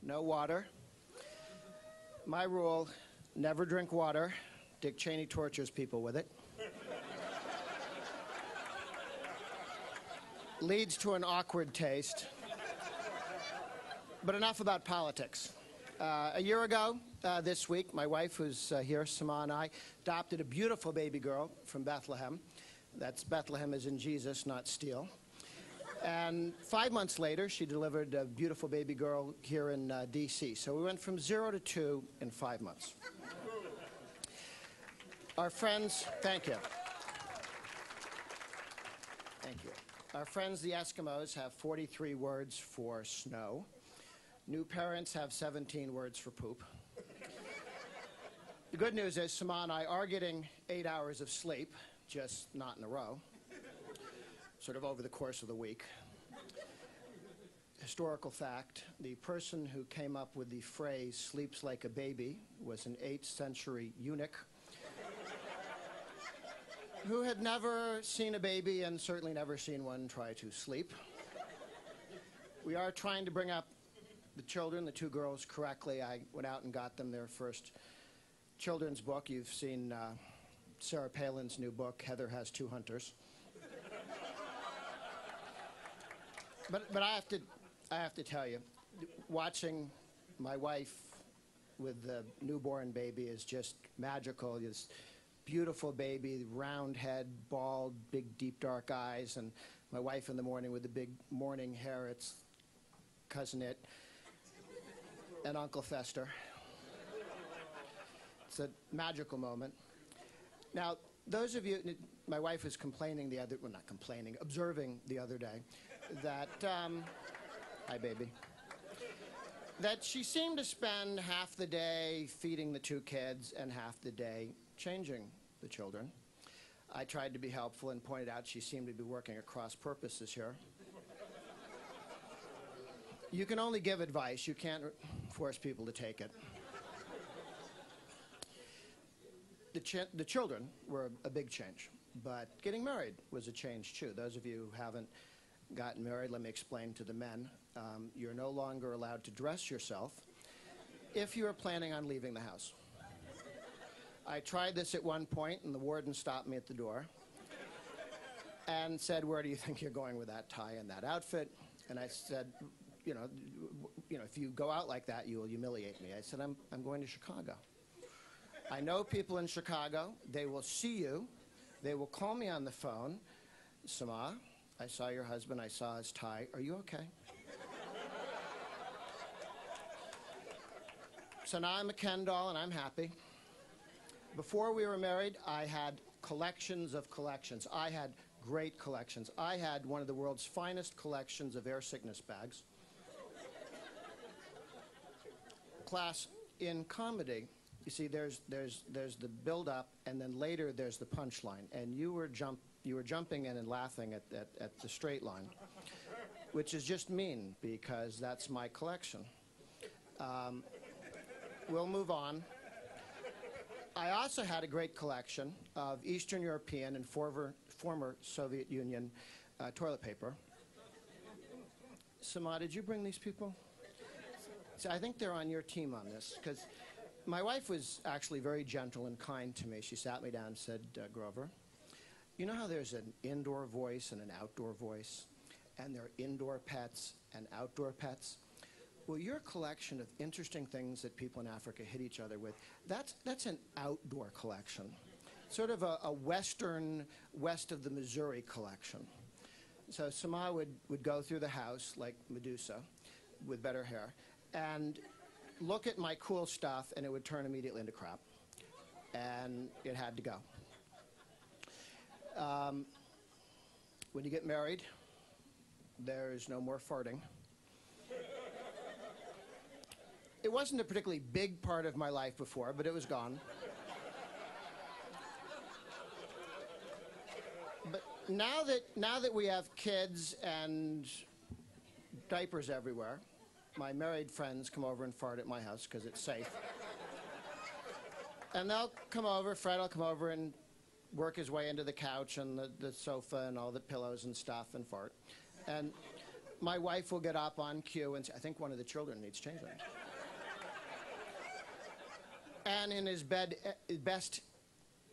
no water. My rule, never drink water. Dick Cheney tortures people with it. Leads to an awkward taste. But enough about politics. A year ago, this week, my wife, who's here, Sama, and I, adopted a beautiful baby girl from Bethlehem. That's Bethlehem as in Jesus, not steel. And 5 months later, she delivered a beautiful baby girl here in D.C. So we went from 0 to 2 in 5 months. Our friends, thank you. Thank you. Our friends, the Eskimos, have 43 words for snow. New parents have 17 words for poop. The good news is Sama and I are getting 8 hours of sleep, just not in a row, sort of over the course of the week. Historical fact, the person who came up with the phrase sleeps like a baby was an 8th century eunuch who had never seen a baby and certainly never seen one try to sleep. We are trying to bring up the children, the 2 girls, correctly. I went out and got them their first children's book. You've seen Sarah Palin's new book, Heather Has 2 Hunters. But I have to tell you, watching my wife with the newborn baby is just magical. This beautiful baby, round head, bald, big, deep, dark eyes, and my wife in the morning with the big morning hair. It's Cousin It and Uncle Fester. It's a magical moment. Now, those of you, my wife was complaining the other, well, not complaining, observing the other day that, hi baby, that she seemed to spend half the day feeding the 2 kids and half the day changing the children. I tried to be helpful and pointed out she seemed to be working at cross purposes here. You can only give advice. You can't force people to take it. The children were a big change, but getting married was a change too. Those of you who haven't gotten married, let me explain to the men. You're no longer allowed to dress yourself if you are planning on leaving the house. I tried this at one point, and the warden stopped me at the door and said, "Where do you think you're going with that tie and that outfit?" And I said, you know, if you go out like that, you will humiliate me. I said, I'm going to Chicago. I know people in Chicago. They will see you. They will call me on the phone. Sama, I saw your husband. I saw his tie. Are you okay? So now I'm a Ken doll, and I'm happy. Before we were married, I had collections of collections. I had great collections. I had one of the world's finest collections of air sickness bags. Class, in comedy, you see, there's the build-up, and then later there's the punchline. And you were jumping in and laughing at the straight line, which is just mean because that's my collection. We'll move on. I also had a great collection of Eastern European and former Soviet Union toilet paper. Sama, did you bring these people? So I think they're on your team on this, because my wife was actually very gentle and kind to me. She sat me down and said, Grover, you know how there's an indoor voice and an outdoor voice, and there are indoor pets and outdoor pets? Well, your collection of interesting things that people in Africa hit each other with, that's an outdoor collection, sort of a western, west of the Missouri collection. So Sama would go through the house like Medusa with better hair and look at my cool stuff, and it would turn immediately into crap. And it had to go. When you get married, there's no more farting. It wasn't a particularly big part of my life before, but it was gone. But now that we have kids and diapers everywhere, my married friends come over and fart at my house because it's safe. And they'll come over, Fred will come over and work his way into the couch and the sofa and all the pillows and stuff and fart. And my wife will get up on cue and say, I think one of the children needs changing. And in his best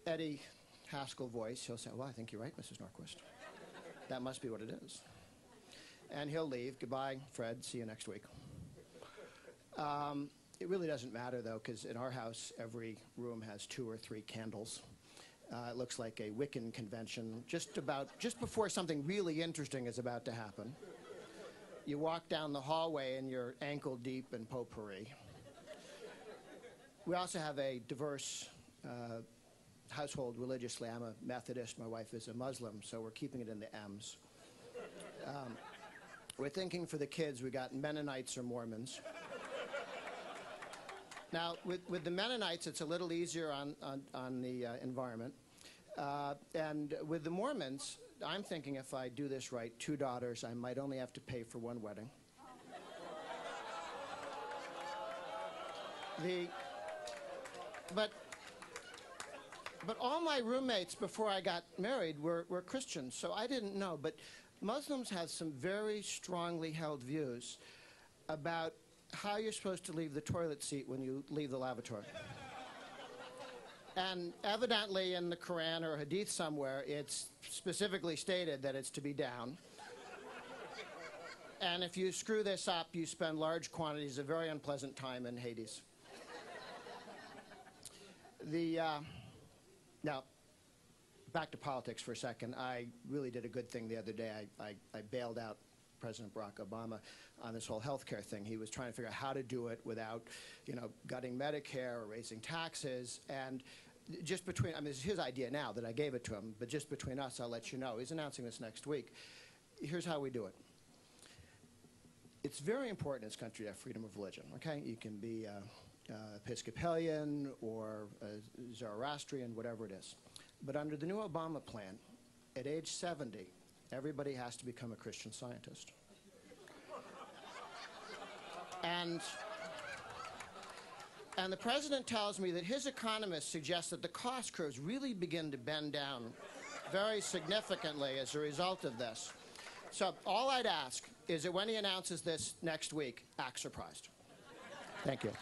Eddie Haskell voice, he'll say, well, I think you're right, Mrs. Norquist. That must be what it is. And he'll leave. Goodbye, Fred. See you next week. It really doesn't matter, though, because in our house, every room has 2 or 3 candles. It looks like a Wiccan convention, just before something really interesting is about to happen. You walk down the hallway and you're ankle deep in potpourri. We also have a diverse household religiously. I'm a Methodist, my wife is a Muslim, so we're keeping it in the M's. We're thinking for the kids, we got Mennonites or Mormons. Now, with the Mennonites, it's a little easier on the environment. And with the Mormons, I'm thinking if I do this right, 2 daughters, I might only have to pay for 1 wedding. But all my roommates before I got married were Christians, so I didn't know. But Muslims have some very strongly held views about how you're supposed to leave the toilet seat when you leave the lavatory. And evidently in the Quran or Hadith somewhere, it's specifically stated that it's to be down. And if you screw this up, you spend large quantities of very unpleasant time in Hades. Now, back to politics for a second. I really did a good thing the other day. I bailed out President Barack Obama on this whole health care thing. He was trying to figure out how to do it without, gutting Medicare or raising taxes. And just between, I mean, this is his idea now that I gave it to him, but just between us, I'll let you know. He's announcing this next week. Here's how we do it. It's very important in this country to have freedom of religion, okay? You can be Episcopalian or Zoroastrian, whatever it is. But under the new Obama plan, at age 70, everybody has to become a Christian Scientist. And the president tells me that his economists suggest that the cost curves really begin to bend down very significantly as a result of this. So all I'd ask is that when he announces this next week, act surprised. Thank you.